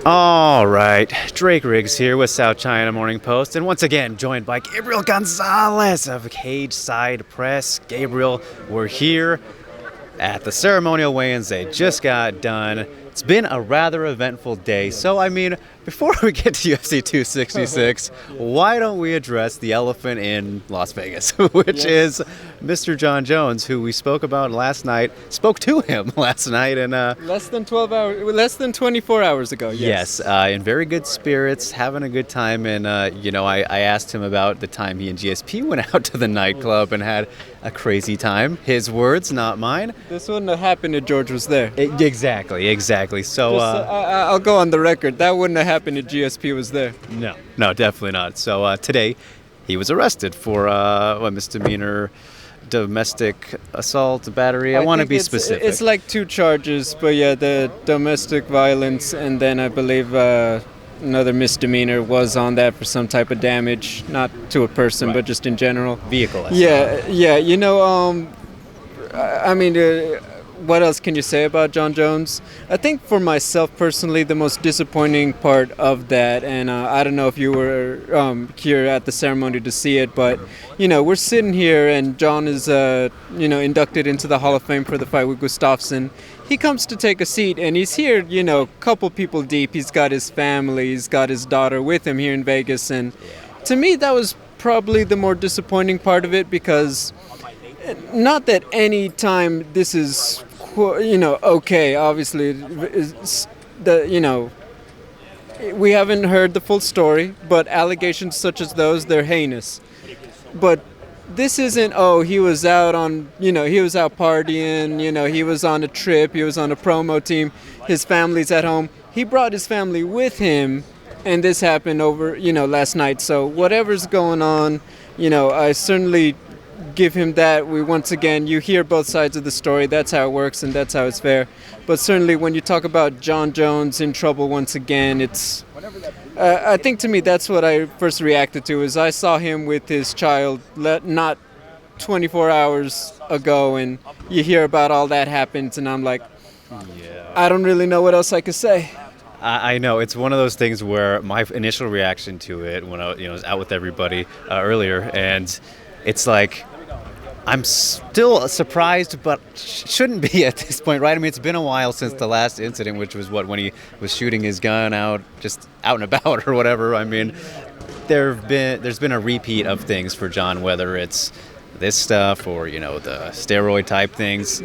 All right, Drake Riggs here with South China Morning Post, and once again joined by Gabriel Gonzalez of Cageside Press. Gabriel, we're here at the ceremonial weigh-ins. They just got done. It's been a rather eventful day. So, I mean, before we get to UFC 266, why don't we address the elephant in Las Vegas, which is Mr. Jon Jones, who we spoke about last night, spoke to him last night. And less than 24 hours ago, yes. Yes, in very good spirits, having a good time. And, I asked him about the time he and GSP went out to the nightclub and had a crazy time. His words, not mine. This wouldn't have happened if George was there. Exactly. So I'll go on the record. That wouldn't have happened if GSP was there. no, definitely not. So today, he was arrested for a misdemeanor domestic assault, battery. I want to be specific. It's like 2 charges, but yeah, the domestic violence, and then I believe another misdemeanor was on that for some type of damage, not to a person, but just in general. Vehicle. Yeah. I mean, what else can you say about Jon Jones? I think for myself personally, the most disappointing part of that, and I don't know if you were here at the ceremony to see it, but, we're sitting here and Jon is, inducted into the Hall of Fame for the fight with Gustafsson. He comes to take a seat and he's here, couple people deep. He's got his family, he's got his daughter with him here in Vegas. And to me, that was probably the more disappointing part of it, because not that any time this is, okay, obviously, we haven't heard the full story, but allegations such as those, they're heinous. But this isn't, he was out partying, he was on a trip, he was on a promo team, his family's at home. He brought his family with him, and this happened over, last night. So whatever's going on, I certainly give him that. Once again, you hear both sides of the story. That's how it works, and that's how it's fair. But certainly when you talk about Jon Jones in trouble once again, it's I think to me that's what I first reacted to, is I saw him with his child not 24 hours ago, and you hear about all that happens, and I'm like, I don't really know what else I could say. I know. It's one of those things where my initial reaction to it when I was out with everybody earlier, and it's like, I'm still surprised, but shouldn't be at this point, right? I mean, it's been a while since the last incident, which was when he was shooting his gun just out and about or whatever. I mean, there's been a repeat of things for Jon, whether it's this stuff or, the steroid type things.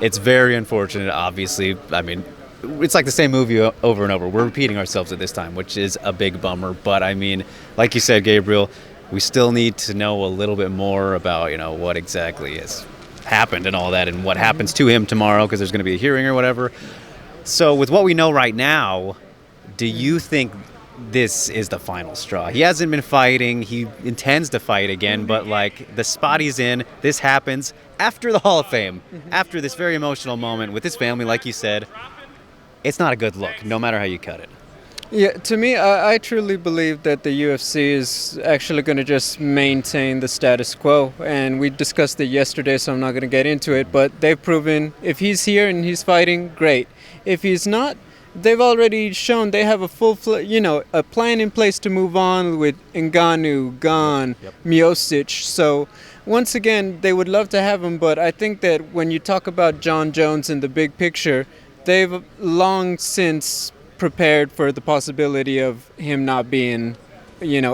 It's very unfortunate, obviously. I mean, it's like the same movie over and over. We're repeating ourselves at this time, which is a big bummer. But I mean, like you said, Gabriel, we still need to know a little bit more about, what exactly has happened and all that, and what happens to him tomorrow, because there's going to be a hearing or whatever. So with what we know right now, do you think this is the final straw? He hasn't been fighting. He intends to fight again, but like the spot he's in, this happens after the Hall of Fame, after this very emotional moment with his family, like you said. It's not a good look, no matter how you cut it. Yeah, to me, I truly believe that the UFC is actually going to just maintain the status quo. And we discussed it yesterday, so I'm not going to get into it. But they've proven if he's here and he's fighting, great. If he's not, they've already shown they have a a plan in place to move on with Ngannou, Gane, Miocic. So once again, they would love to have him. But I think that when you talk about Jon Jones in the big picture, they've long since prepared for the possibility of him not being,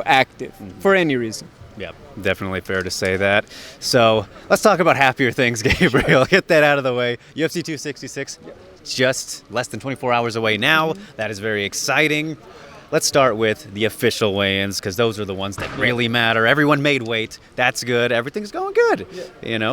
active for any reason. Yeah, definitely fair to say that. So let's talk about happier things, Gabriel. Get that out of the way. UFC 266, just less than 24 hours away now. That is very exciting. Let's start with the official weigh-ins, because those are the ones that really matter. Everyone made weight. That's good. Everything's going good.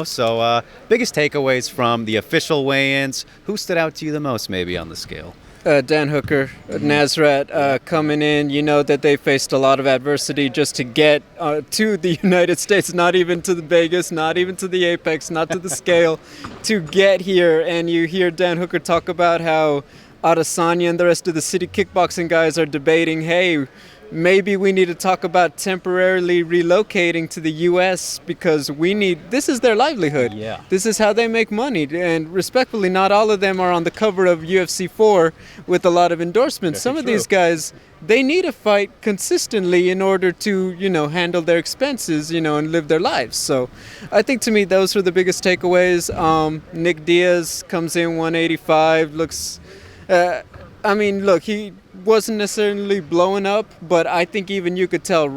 So biggest takeaways from the official weigh-ins. Who stood out to you the most, maybe, on the scale? Dan Hooker, Nasrat coming in. You know that they faced a lot of adversity just to get to the United States, not even to the Vegas, not even to the Apex, not to the scale, to get here. And you hear Dan Hooker talk about how Adesanya and the rest of the city kickboxing guys are debating, hey, maybe we need to talk about temporarily relocating to the U.S. because this is their livelihood. Yeah. This is how they make money. And respectfully, not all of them are on the cover of UFC 4 with a lot of endorsements. Some of these guys, they need to fight consistently in order to, handle their expenses, and live their lives. So I think to me, those are the biggest takeaways. Nick Diaz comes in 185, looks... look, he wasn't necessarily blowing up, but I think even you could tell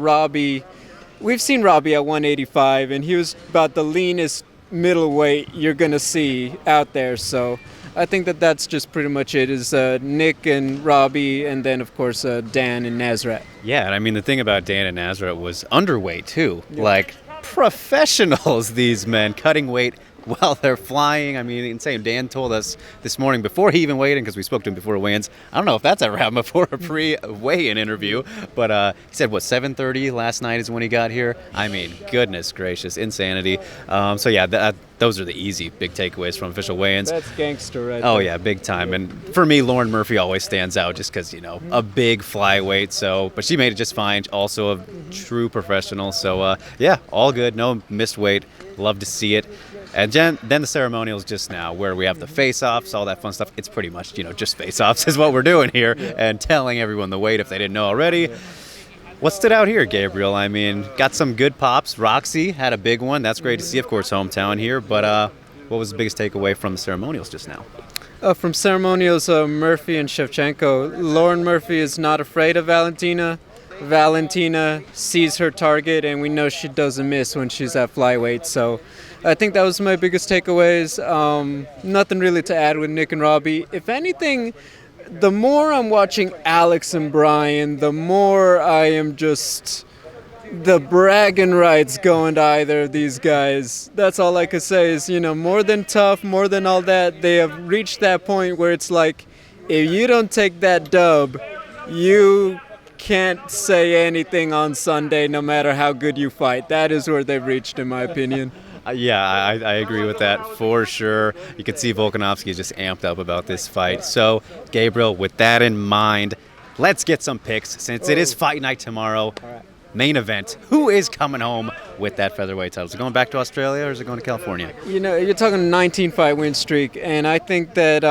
we've seen Robbie at 185, and he was about the leanest middleweight you're going to see out there. So I think that's just pretty much it, is Nick and Robbie, and then, of course, Dan and Nasrat. Yeah, and the thing about Dan and Nasrat was underweight, too. Yeah. Like, professionals, these men, cutting weight while they're flying. Insane. Dan told us this morning before he even weighed in, because we spoke to him before weigh-ins. I don't know if that's ever happened before a pre-weigh-in interview, but he said, 7:30 last night is when he got here? Goodness gracious, insanity. Those are the easy big takeaways from official weigh-ins. That's gangster right there. Oh, there. yeah, big time. And for me, Lauren Murphy always stands out just because, a big flyweight. But she made it just fine. Also a true professional. So, all good. No missed weight. Love to see it. And then the ceremonials just now, where we have the face-offs, all that fun stuff. It's pretty much, just face-offs is what we're doing here, and telling everyone the weight if they didn't know already. Yeah. What stood out here, Gabriel? Got some good pops. Roxy had a big one. That's great to see, of course, hometown here. But what was the biggest takeaway from the ceremonials just now? From ceremonials, Murphy and Shevchenko. Lauren Murphy is not afraid of Valentina. Valentina sees her target, and we know she doesn't miss when she's at flyweight. So I think that was my biggest takeaways. Nothing really to add with Nick and Robbie. If anything, the more I'm watching Alex and Brian, the more I am just the bragging rights going to either of these guys. That's all I could say is, more than tough, more than all that, they have reached that point where it's like, if you don't take that dub, you can't say anything on Sunday no matter how good you fight. That is where they've reached, in my opinion. Yeah, I agree with that for sure. You can see Volkanovski is just amped up about this fight. So, Gabriel, with that in mind, let's get some picks since it is fight night tomorrow. All right. Main event. Who is coming home with that featherweight title? Is it going back to Australia or is it going to California? You're talking a 19-fight win streak, and I think that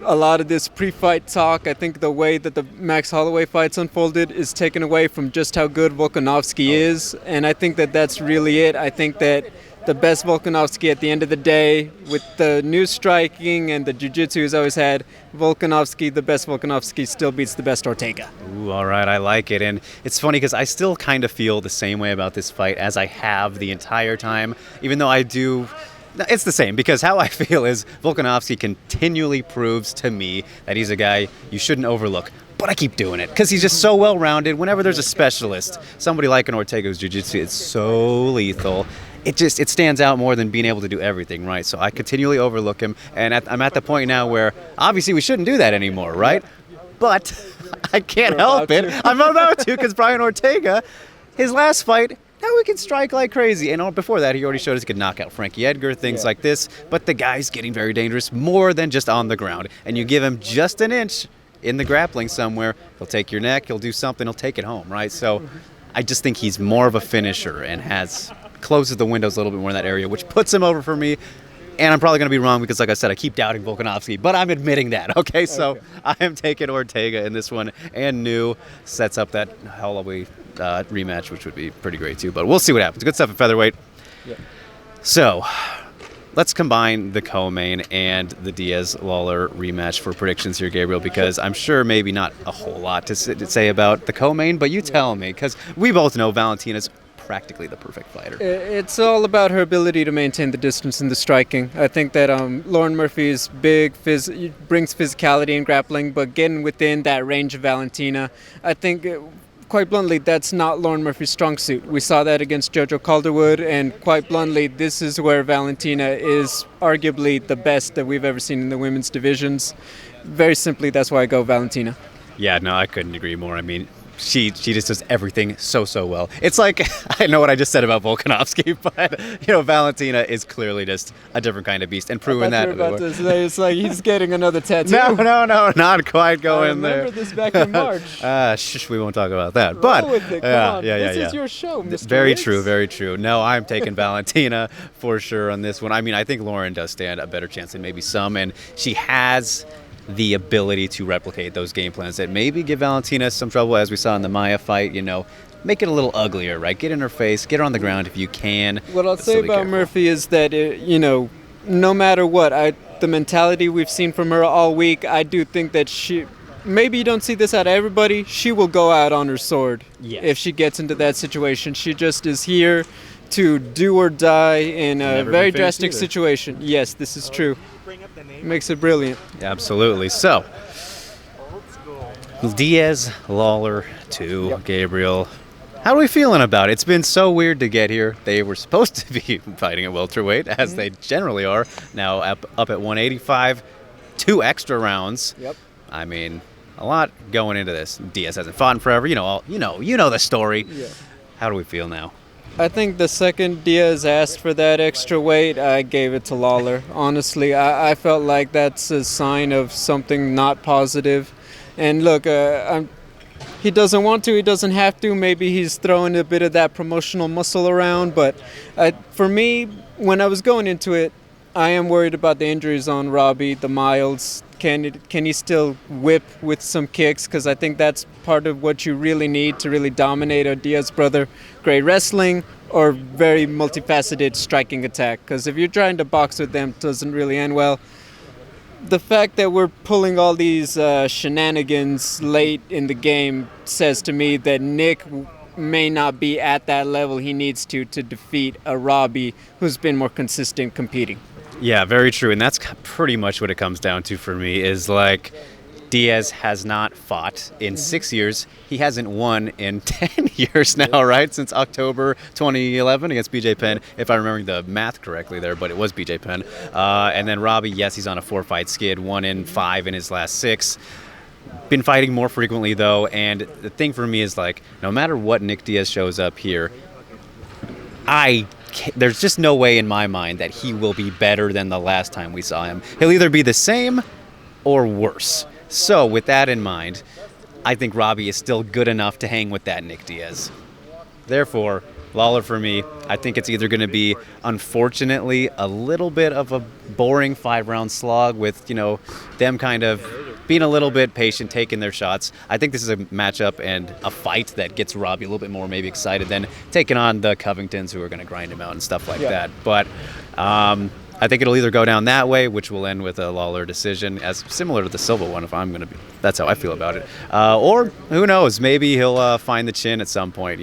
a lot of this pre-fight talk, I think the way that the Max Holloway fights unfolded is taken away from just how good Volkanovski is, and I think that that's really it. I think that the best Volkanovski at the end of the day, with the new striking and the jiu-jitsu he's always had, the best Volkanovski still beats the best Ortega. Ooh, all right, I like it. And it's funny because I still kind of feel the same way about this fight as I have the entire time, even though I do... It's the same, because how I feel is Volkanovski continually proves to me that he's a guy you shouldn't overlook. But I keep doing it because he's just so well-rounded. Whenever there's a specialist, somebody like an Ortega's jiu-jitsu is so lethal. It stands out more than being able to do everything, right? So I continually overlook him, and I'm at the point now where obviously we shouldn't do that anymore, right? But I can't help it. I'm about to, because Brian Ortega, his last fight, now he can strike like crazy. And before that, he already showed us he could knock out Frankie Edgar, things like this. But the guy's getting very dangerous, more than just on the ground. And you give him just an inch in the grappling somewhere, he'll take your neck, he'll do something, he'll take it home, right? So I just think he's more of a finisher and closes the windows a little bit more in that area, which puts him over for me. And I'm probably going to be wrong because, like I said, I keep doubting Volkanovski, but I'm admitting that, okay? So I am taking Ortega in this one, and New sets up that Holloway rematch, which would be pretty great too, but we'll see what happens. Good stuff at featherweight. Yeah. So let's combine the co-main and the Diaz-Lawler rematch for predictions here, Gabriel, because I'm sure maybe not a whole lot to say about the co-main, but you tell me, because we both know Valentina's practically the perfect fighter. It's all about her ability to maintain the distance in the striking. I think that Lauren Murphy is big, brings physicality in grappling, but getting within that range of Valentina, I think... quite bluntly, that's not Lauren Murphy's strong suit. We saw that against JoJo Calderwood, and quite bluntly, this is where Valentina is arguably the best that we've ever seen in the women's divisions. Very simply, that's why I go Valentina. Yeah, no, I couldn't agree more. she just does everything so well. It's like, I know what I just said about Volkanovski, but Valentina is clearly just a different kind of beast, and proving that. You were about to say, it's like he's getting another tattoo. No, not quite going there. I remember this back in March. We won't talk about that. Roll with it. Come on. This is your show, Mr. Very Riggs. true, very true. No, I'm taking Valentina for sure on this one. I mean, I think Lauren does stand a better chance than maybe some, and she has the ability to replicate those game plans that maybe give Valentina some trouble, as we saw in the Maya fight. Make it a little uglier, right? Get in her face, get her on the ground if you can. What I'll say about Murphy is that, no matter what, the mentality we've seen from her all week, I do think that maybe you don't see this out of everybody, she will go out on her sword if she gets into that situation. She just is here to do or die in a very drastic situation. Yes, this is true. Makes it brilliant. Absolutely. So, Diaz, Lawler, 2, Gabriel. How are we feeling about it? It's been so weird to get here. They were supposed to be fighting at welterweight, as they generally are. Now up at 185, 2 extra rounds. Yep. I mean, a lot going into this. Diaz hasn't fought in forever. You know the story. Yeah. How do we feel now? I think the second Diaz asked for that extra weight, I gave it to Lawler. Honestly, I felt like that's a sign of something not positive. And look, he doesn't want to, he doesn't have to. Maybe he's throwing a bit of that promotional muscle around. But for me, when I was going into it, I am worried about the injuries on Robbie, the milds. Can he still whip with some kicks? Because I think that's part of what you really need to really dominate a Diaz brother. Great wrestling or very multifaceted striking attack. Because if you're trying to box with them, it doesn't really end well. The fact that we're pulling all these shenanigans late in the game says to me that Nick may not be at that level he needs to defeat a Robbie who's been more consistent competing. Yeah, very true. And that's pretty much what it comes down to for me, is like Diaz has not fought in 6 years. He hasn't won in 10 years now, right? Since October 2011 against BJ Penn, if I'm remembering the math correctly there, but it was BJ Penn. And then Robbie, yes, he's on a 4-fight skid, 1 in 5 in his last 6. Been fighting more frequently, though, and the thing for me is, like, no matter what Nick Diaz shows up here, there's just no way in my mind that he will be better than the last time we saw him. He'll either be the same or worse. So with that in mind, I think Robbie is still good enough to hang with that Nick Diaz. Therefore, Lawler for me, I think it's either going to be, unfortunately, a little bit of a boring 5-round slog with, them kind of being a little bit patient, taking their shots. I think this is a matchup and a fight that gets Robbie a little bit more maybe excited than taking on the Covingtons who are going to grind him out and stuff like that. But I think it'll either go down that way, which will end with a Lawler decision, as similar to the Silva one, if I'm going to be. That's how I feel about it. Or, who knows, maybe he'll find the chin at some point.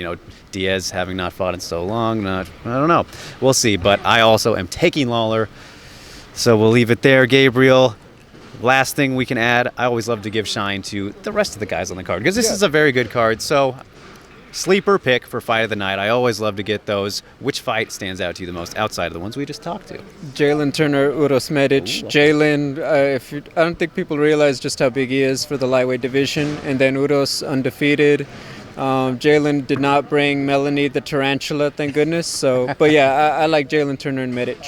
Diaz having not fought in so long, I don't know. We'll see. But I also am taking Lawler, so we'll leave it there. Gabriel, last thing we can add, I always love to give shine to the rest of the guys on the card, because this is a very good card. So, sleeper pick for fight of the night. I always love to get those. Which fight stands out to you the most outside of the ones we just talked to? Jalen Turner, Uros Medic. Jalen, I don't think people realize just how big he is for the lightweight division. And then Uros, undefeated. Jalen did not bring Melanie the Tarantula, thank goodness. So, but yeah, I like Jalen Turner and Medic.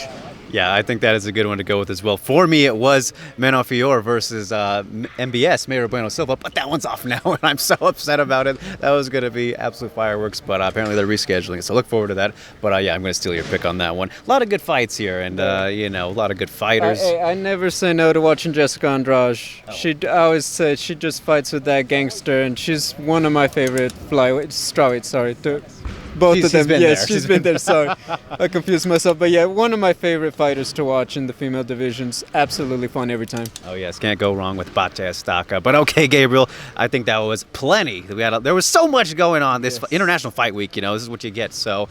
Yeah, I think that is a good one to go with as well. For me, it was Menofior versus MBS, Mayra Bueno Silva, but that one's off now, and I'm so upset about it. That was going to be absolute fireworks, but apparently they're rescheduling it, so look forward to that. But yeah, I'm going to steal your pick on that one. A lot of good fights here, and a lot of good fighters. I never say no to watching Jessica Andrade. I always say she just fights with that gangster, and she's one of my favorite strawweights. Sorry, both of them. Yes, she's been there. Sorry, I confused myself. But yeah, one of my favorite fighters to watch in the female divisions. Absolutely fun every time. Oh yes, can't go wrong with Bate Estaca. But okay, Gabriel, I think that was plenty. There was so much going on this International Fight Week. This is what you get. So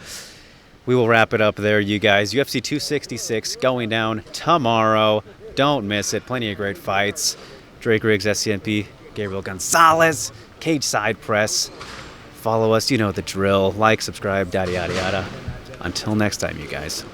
we will wrap it up there, you guys. UFC 266 going down tomorrow. Don't miss it. Plenty of great fights. Drake Riggs, SCMP, Gabriel Gonzalez, Cageside Press. Follow us, you know the drill. Like, subscribe, yada, yada, yada. Until next time, you guys.